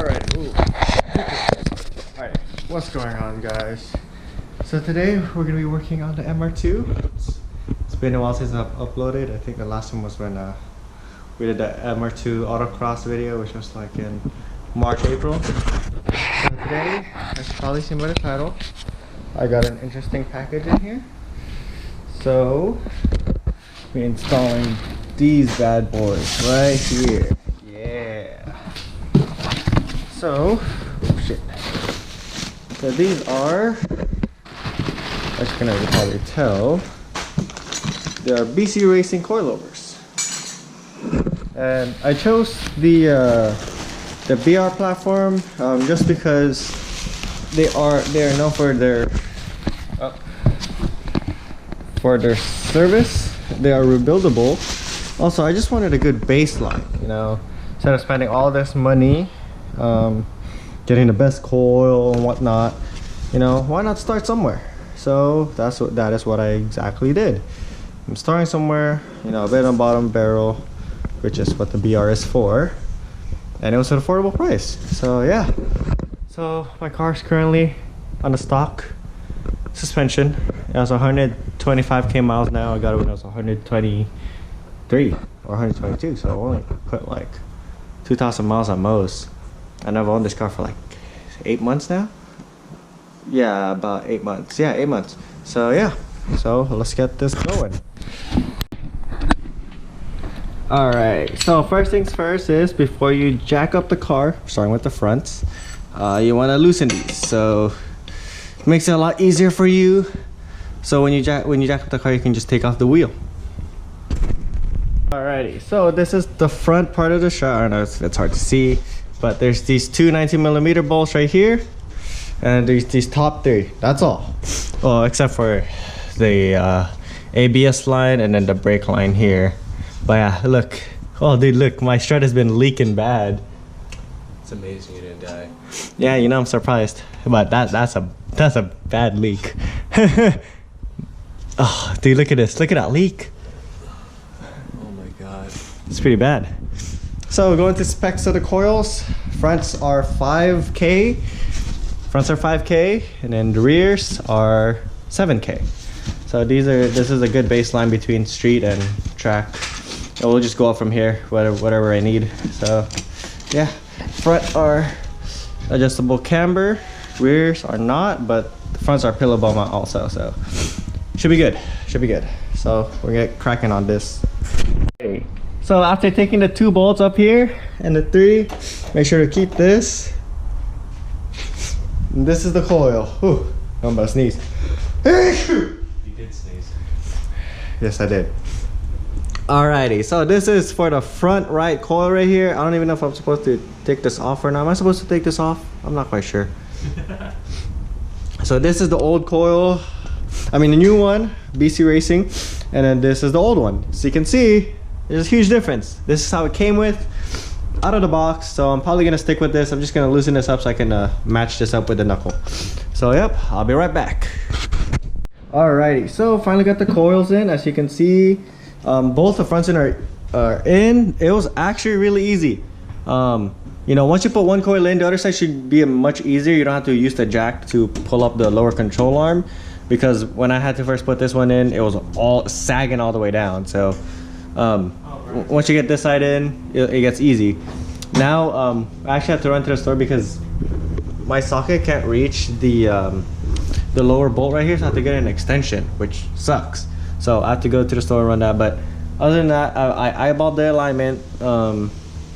Alright, Alright, what's going on, guys? So today we're gonna be working on the MR2. It's been a while since I've uploaded. I think the last one was when we did the MR2 autocross video, which was like in March, April. So today, as you probably seen by the title, I got an interesting package in here. So we're installing these bad boys right here. Yeah. So, oh shit. So these are, as you can probably tell, they are BC Racing coilovers. And I chose the BR platform just because they are known for their service. They are rebuildable. Also, I just wanted a good baseline, you know, instead of spending all this money getting the best coil and whatnot, you know, why not start somewhere? So that is what I exactly did. I'm starting somewhere, you know, a bit on bottom barrel, which is what the BR is for, and it was an affordable price. So yeah, so my car is currently on the stock suspension. It has 125k miles now. I got it when it was 123 or 122, so I only put like 2,000 miles at most. And I've owned this car for like 8 months now. Yeah, about 8 months. Yeah, 8 months. So yeah, so let's get this going. Alright, so first things first is before you jack up the car, starting with the fronts, you want to loosen these. So it makes it a lot easier for you. So when you jack up the car, you can just take off the wheel. Alrighty, so this is the front part of the shot. I know it's hard to see, but there's these two 19mm bolts right here, and there's these top three. That's all. Well, except for the ABS line and then the brake line here. But yeah, look. Oh, dude, look, my strut has been leaking bad. It's amazing you didn't die. Yeah, you know, I'm surprised. But that's a bad leak. Oh, dude, look at this. Look at that leak. Oh my god. It's pretty bad. So going to specs of the coils, fronts are 5K. Fronts are 5K, and then the rears are 7K. So this is a good baseline between street and track. And we'll just go up from here, whatever I need. So yeah, front are adjustable camber, rears are not, but the fronts are pillow bow mount also. So should be good. Should be good. So we'll get cracking on this. Okay. So after taking the 2 bolts up here and the 3, make sure to keep this. And this is the coil. Whew, I'm about to sneeze. You did sneeze. Yes, I did. Alrighty, so this is for the front right coil right here. I don't even know if I'm supposed to take this off or not. Am I supposed to take this off? I'm not quite sure. So this is the old coil. I mean the new one, BC Racing. And then this is the old one. So you can see, there's a huge difference. This is how it came with out of the box, so I'm probably gonna stick with this. I'm just gonna loosen this up so I can match this up with the knuckle. So yep, I'll be right back. Alrighty, so finally got the coils in. As you can see, both the fronts are in. It was actually really easy. You know, once you put one coil in, the other side should be much easier. You don't have to use the jack to pull up the lower control arm, because when I had to first put this one in, it was all sagging all the way down. So once you get this side in, it gets easy. Now I actually have to run to the store because my socket can't reach the lower bolt right here, so I have to get an extension, which sucks. So I have to go to the store and run that. But other than that, I eyeballed the alignment,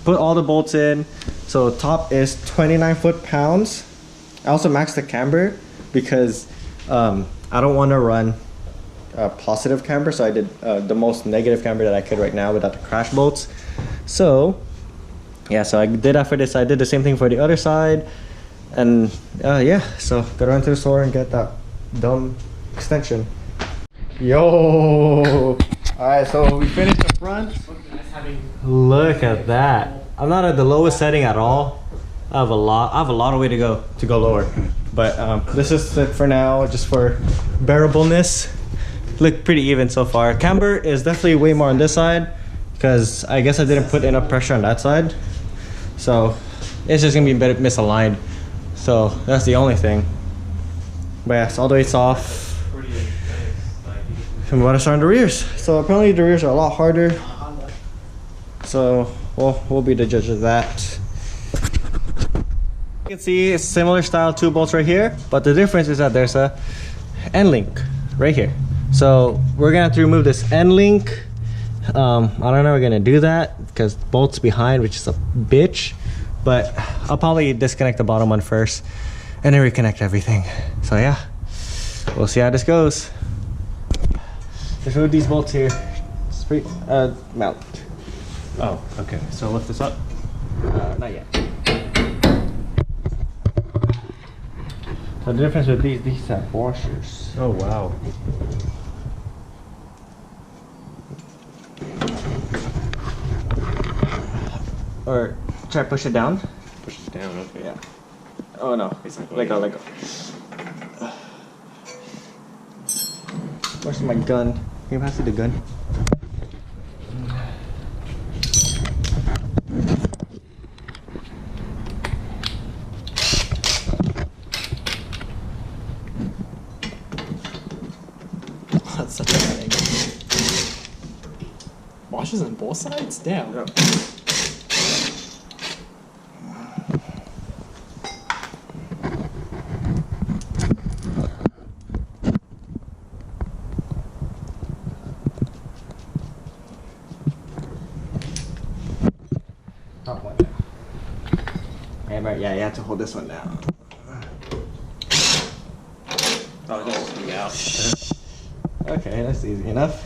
put all the bolts in. So top is 29 foot-pounds. I also maxed the camber because I don't want to run positive camber, so I did the most negative camber that I could right now without the crash bolts. So yeah, so I did that for this. I did the same thing for the other side, and yeah, so gotta run to the store and get that dumb extension. Yo, all right, so we finished the front. Look at that. I'm not at the lowest setting at all. I have a lot of way to go lower, but this is it for now, just for bearableness. Look pretty even so far. Camber is definitely way more on this side because I guess I didn't put enough pressure on that side. So It's just gonna be a bit misaligned. So that's the only thing. But yeah, so all the way it's off. And we want to start on the rears. So apparently the rears are a lot harder. So we'll be the judge of that. You can see it's similar style 2 bolts right here, but the difference is that there's a end link right here. So we're gonna have to remove this end link. I don't know how we're gonna do that because bolt's behind, which is a bitch. But I'll probably disconnect the bottom one first and then reconnect everything. So yeah, we'll see how this goes. Just remove these bolts here. Mount. Oh, okay. So lift this up. Not yet. So the difference with these have washers. Oh wow. Or try to push it down. Push it down. Okay. Yeah. Oh no. Let go. Let go. Where's my gun? Can you pass me the gun? That's such a bad angle. Washers on both sides? Damn. Yeah. Top one down. Yeah, you have to hold this one down. Oh, just coming out. Okay, that's easy enough.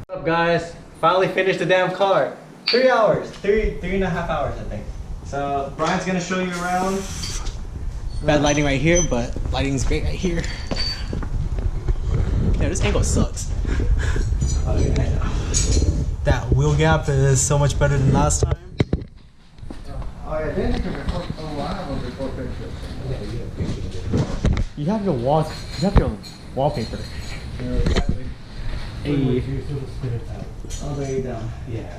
What's up, guys? Finally finished the damn car. 3 hours, three and a half hours, I think. So Brian's gonna show you around. Bad lighting right here, but lighting's great right here. Yeah, this angle sucks. Oh yeah, I know. That wheel gap is so much better than last time. Oh yeah, then you can record. Oh, I have a record picture. You have your walls. You have your wallpaper. Hey. All the way down. Yeah.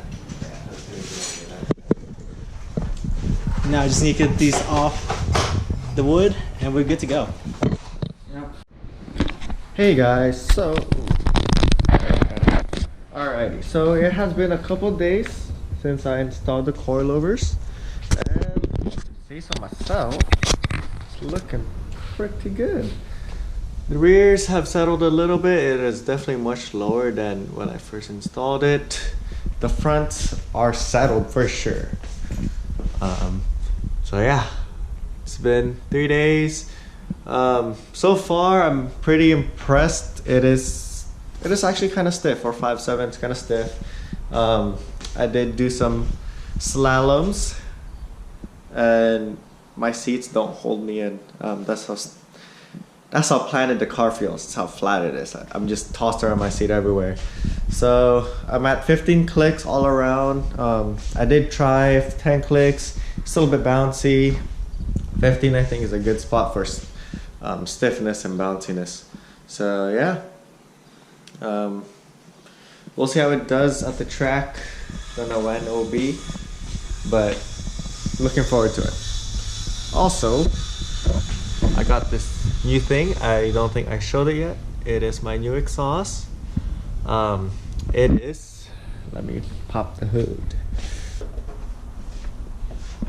Now I just need to get these off the wood, and we're good to go. Yep. Hey guys, so alrighty, so it has been a couple days since I installed the coilovers, and to say so myself, it's looking pretty good. The rears have settled a little bit. It is definitely much lower than when I first installed it. The fronts are settled for sure. So yeah, it's been 3 days. So far I'm pretty impressed. It is actually kind of stiff for 5.7. It's kind of stiff. I did do some slaloms, and my seats don't hold me in. That's how planted the car feels. It's how flat it is. I'm just tossed around my seat everywhere. So I'm at 15 clicks all around. I did try 10 clicks. Still a bit bouncy. 15 I think is a good spot for stiffness and bounciness. So yeah. We'll see how it does at the track. Don't know when it will be, but looking forward to it. Also, I got this new thing. I don't think I showed it yet. It is my new exhaust. It is, let me pop the hood.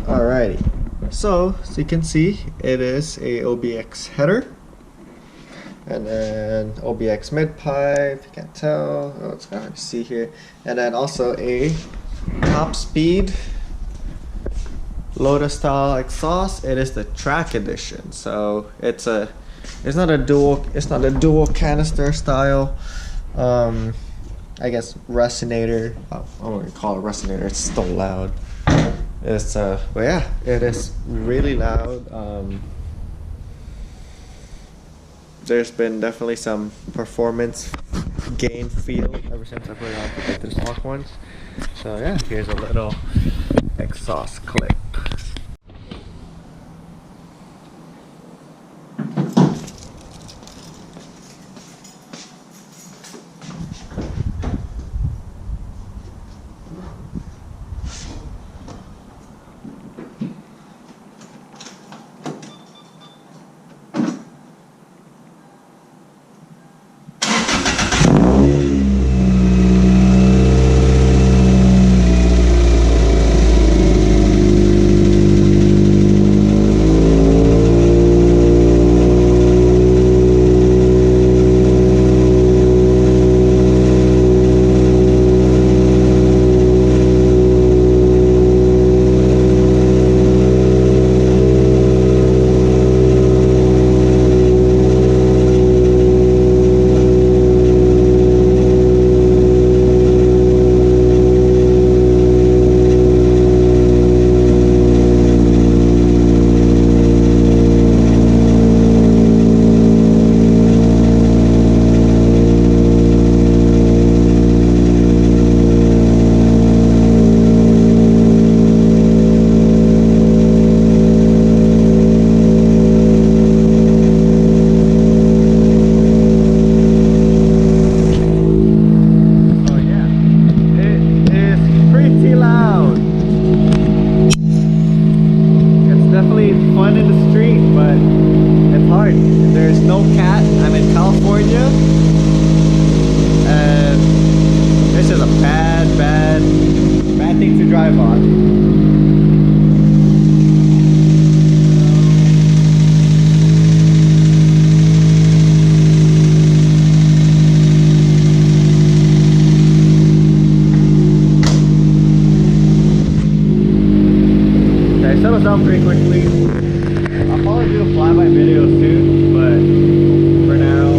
Alrighty, so as you can see, it is a OBX header, and then OBX mid pipe. You can't tell. Oh, it's hard to see here. And then also a top speed Lotus style exhaust. It is the track edition, so it's not a dual canister style. I guess resonator. I wouldn't call it resonator. It's still loud. It's but yeah, it is really loud. There's been definitely some performance gain feel ever since I put it on the stock ones. So yeah, here's a little exhaust clip. morning. There's no cat. I'm in California. And this is a bad thing to drive on. Settle down pretty quickly. I'll probably do a flyby video soon, but for now,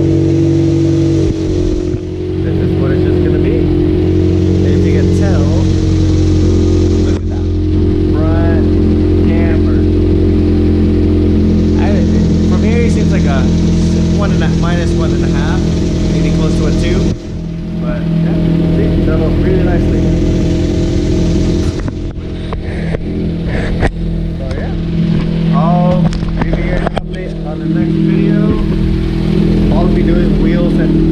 this is what it's just gonna be. If you can tell, look at that front camber. From here, it seems like a minus 1.5, maybe close to a 2. But yeah, see, settles really nicely. I'll give you guys an update on the next video. I'll be doing wheels and